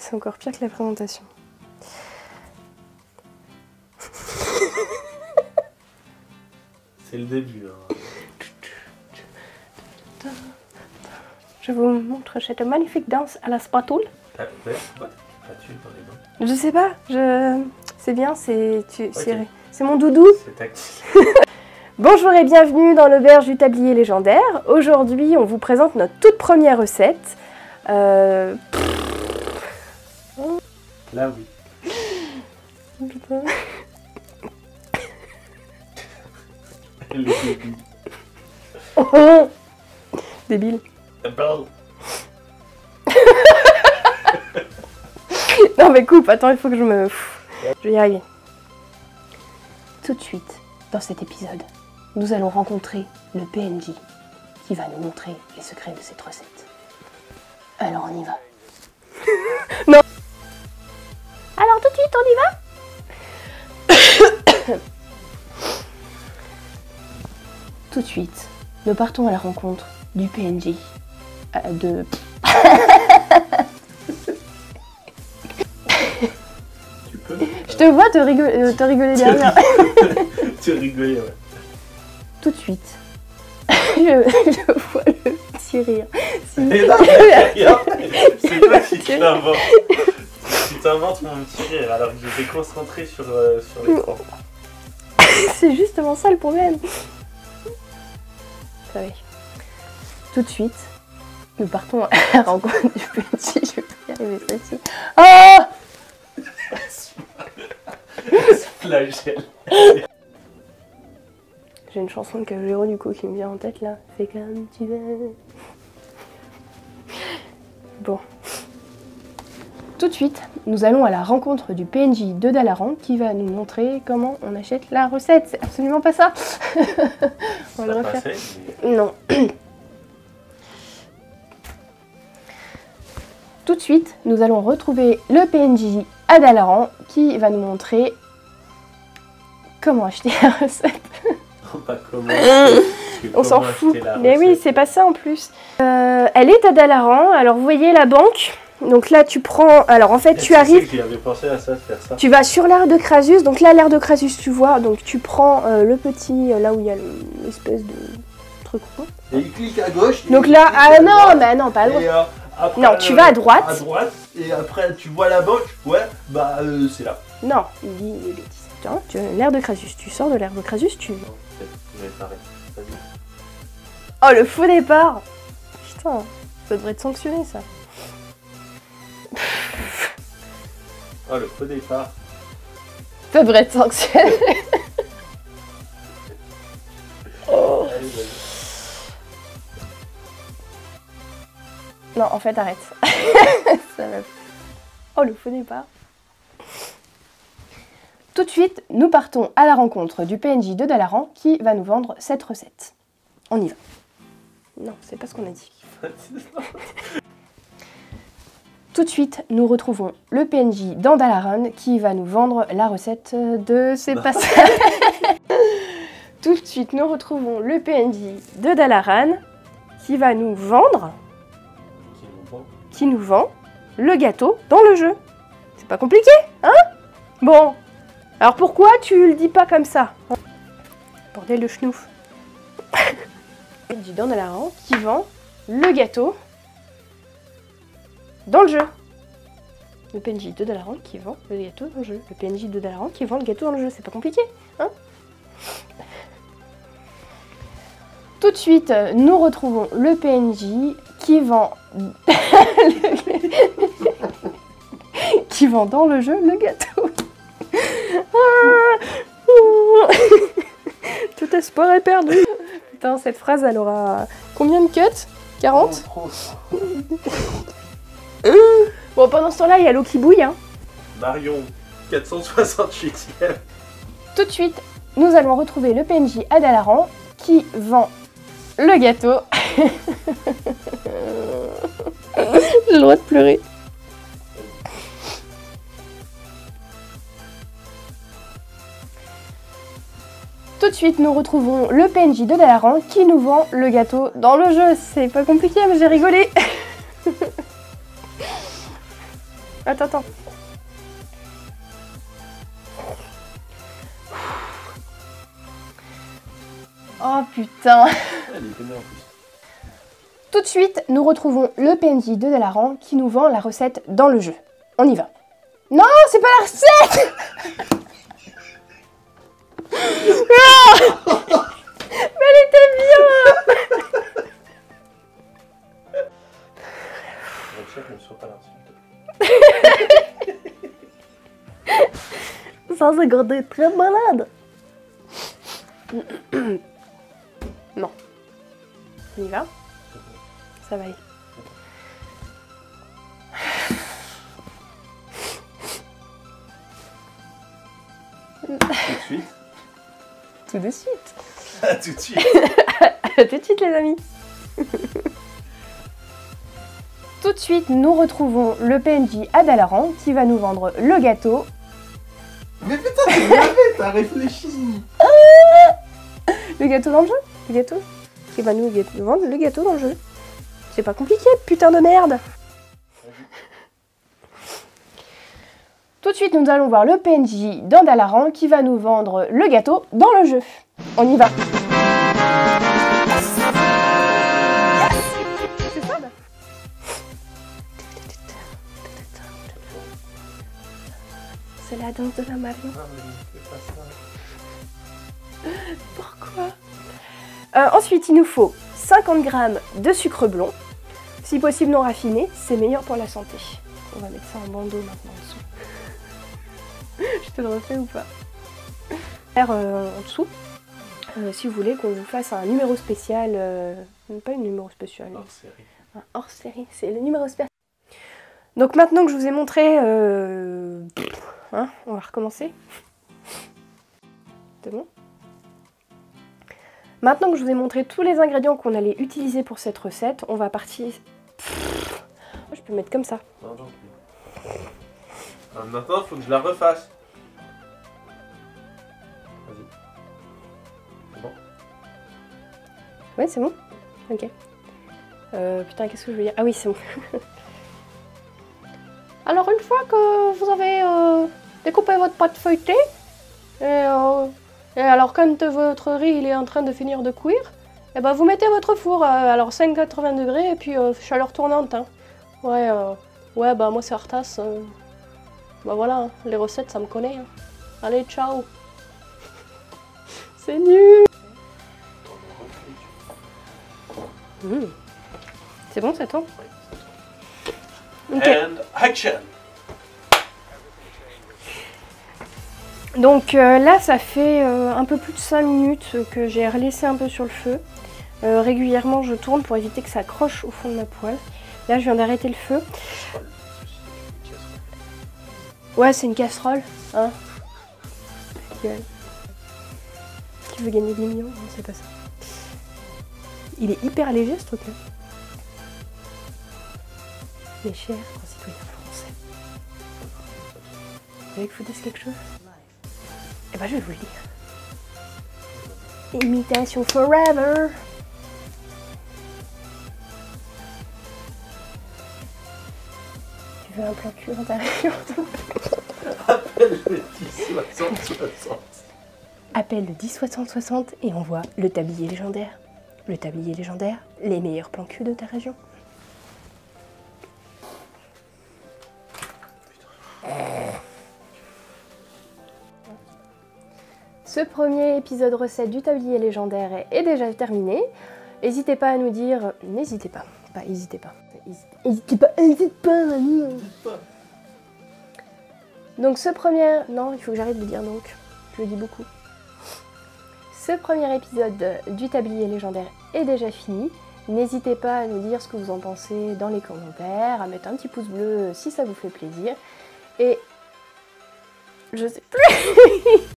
C'est encore pire que la présentation. C'est le début. Hein. Je vous montre cette magnifique danse à la spatule. Ouais, pourquoi t'es pas tué dans les mains? Je sais pas, c'est bien, c'est Ok. mon doudou. C'est tactile. Bonjour et bienvenue dans l'auberge du tablier légendaire. Aujourd'hui, on vous présente notre toute première recette. Là, oui. Putain. Le début. Oh, débile. Bon. Non mais coupe, attends, il faut que je me... Je vais y arriver. Tout de suite, dans cet épisode, nous allons rencontrer le PNJ qui va nous montrer les secrets de cette recette. Alors on y va. Non. Alors tout de suite, on y va. Tout de suite, nous partons à la rencontre du PNJ. Tu peux Je te vois te rigoler derrière. Tu rigolais, ouais. Tout de suite, je vois le petit rire. Mais non, mais rien. C'est toi qui t'inventes. Tu t'inventes mon petit rire alors que j'étais concentré sur l'écran. C'est justement ça le problème. Ça va. Tout de suite, nous partons à la rencontre du petit. Je vais pas y arriver celle-ci. Oh, Flagelle. j'ai une chanson de Calogero du coup qui me vient en tête là. Fais comme tu veux. Bon. Tout de suite, nous allons à la rencontre du PNJ de Dalaran qui va nous montrer comment on achète la recette. C'est absolument pas ça. On va le refaire. Non. Tout de suite, nous allons retrouver le PNJ à Dalaran qui va nous montrer comment acheter la recette. Pas comment. On s'en fout. Mais oui, c'est pas ça en plus. Elle est à Dalaran. Alors vous voyez la banque. Donc là tu prends. Alors en fait tu arrives. J'y avais pensé à ça, de faire ça. Tu vas sur l'aire de Crasus. Donc là l'aire de Crasus tu vois. Donc tu prends le petit là où il y a l'espèce de truc rond. Et il clique à gauche. Donc là ah non mais non pas à droite. Et, après, Non tu vas à droite. À droite. Et après tu vois la banque. Ouais, bah c'est là. Non il dit des bêtises. Tiens, tu l'aire de Crasus. Tu sors de l'aire de Crasus. Tu. Non, peut-être, je vais t'arrêter. Vas-y. Oh le faux départ. Putain ça devrait être sanctionné ça. Oh, le faux départ. Ça devrait être sanctionné. Oh. Allez, vas-y. Non, en fait, arrête. Ça va. Oh, le faux départ. Tout de suite, nous partons à la rencontre du PNJ de Dalaran qui va nous vendre cette recette. On y va. Non, c'est pas ce qu'on a dit. Tout de suite, nous retrouvons le PNJ dans Dalaran qui va nous vendre la recette de C'est pas ça. Tout de suite, nous retrouvons le PNJ de Dalaran qui va nous vendre, qui nous vend le gâteau dans le jeu. C'est pas compliqué, hein? Bon, alors pourquoi tu le dis pas comme ça? Bordel de schnouf. Le PNJ dans Dalaran qui vend le gâteau dans le jeu. Le PNJ de Dalaran qui vend le gâteau dans le jeu. Le PNJ de Dalaran qui vend le gâteau dans le jeu. C'est pas compliqué, hein? Tout de suite, nous retrouvons le PNJ qui vend... qui vend dans le jeu le gâteau. Tout espoir est perdu. Putain, cette phrase, elle aura... Combien de cuts? 40? Bon, pendant ce temps-là, il y a l'eau qui bouille. Hein. Marion, 468e. Tout de suite, nous allons retrouver le PNJ à Dalaran qui vend le gâteau. J'ai le droit de pleurer. Tout de suite, nous retrouvons le PNJ de Dalaran qui nous vend le gâteau dans le jeu. C'est pas compliqué, mais j'ai rigolé. Attends. Oh putain. Elle est bien en plus. Tout de suite, nous retrouvons le PNJ de Dalaran qui nous vend la recette dans le jeu. On y va. Non, c'est pas la recette. Mais elle était bien. Chef, ne sois pas l'insulte. Ça c'est quand t'es très malade. Non. On y va. Ça va aller. Tout de suite. Tout de suite. Ah, tout de suite. À tout de suite les amis. Tout de suite, nous retrouvons le PNJ à Dalaran qui va nous vendre le gâteau. Mais putain, t'es gavé, t'as réfléchi. Le gâteau dans le jeu. Le gâteau. Qui va nous vendre le gâteau dans le jeu. C'est pas compliqué, putain de merde. Tout de suite, nous allons voir le PNJ dans Dalaran qui va nous vendre le gâteau dans le jeu. On y va. C'est ça. C'est la danse de la Marion. Ah, mais fais pas ça. Pourquoi ensuite, il nous faut 50 g de sucre blond. Si possible non raffiné, c'est meilleur pour la santé. On va mettre ça en bandeau maintenant en dessous. Je te le refais ou pas? En dessous, si vous voulez qu'on vous fasse un numéro spécial, pas un numéro spécial, Hors série. un hors série, c'est le numéro spécial. Donc maintenant que je vous ai montré, on va recommencer. C'est bon? Maintenant que je vous ai montré tous les ingrédients qu'on allait utiliser pour cette recette, on va partir... Je peux mettre comme ça. Non, non. Maintenant, il faut que je la refasse. Vas-y. C'est bon? Ouais, c'est bon? Ok. Putain, qu'est-ce que je veux dire? Ah oui, c'est bon. Alors, une fois que vous avez découpé votre pâte feuilletée, et alors quand votre riz il est en train de finir de cuire, et ben vous mettez votre four alors 180 degrés et puis chaleur tournante. Hein. Ouais, bah moi c'est Arthas. Bah voilà, hein, les recettes ça me connaît. Hein. Allez, ciao. C'est nul. C'est bon, ça tombe? Ok. And action. Donc là, ça fait un peu plus de 5 minutes que j'ai relaissé un peu sur le feu. Régulièrement, je tourne pour éviter que ça accroche au fond de ma poêle. Là, je viens d'arrêter le feu. Ouais, c'est une casserole. Hein. Qui veut gagner des millions? Non, c'est pas ça. Il est hyper léger, ce truc-là. Mes chers concitoyens français. Vous voulez que je vous dise quelque chose? Eh ben, je vais vous le dire. Imitation forever. Tu veux un plan cul dans ta région? Appelle le 10-60-60. Appelle le 10-60-60 et envoie le tablier légendaire. Le tablier légendaire, les meilleurs plans cul de ta région. Ce premier épisode recette du tablier légendaire est déjà terminé. N'hésitez pas à nous dire... N'hésitez pas. N'hésitez pas. Donc ce premier... Non, il faut que j'arrête de dire donc. Je le dis beaucoup. Ce premier épisode du tablier légendaire est déjà fini. N'hésitez pas à nous dire ce que vous en pensez dans les commentaires, à mettre un petit pouce bleu si ça vous fait plaisir. Et... je sais plus.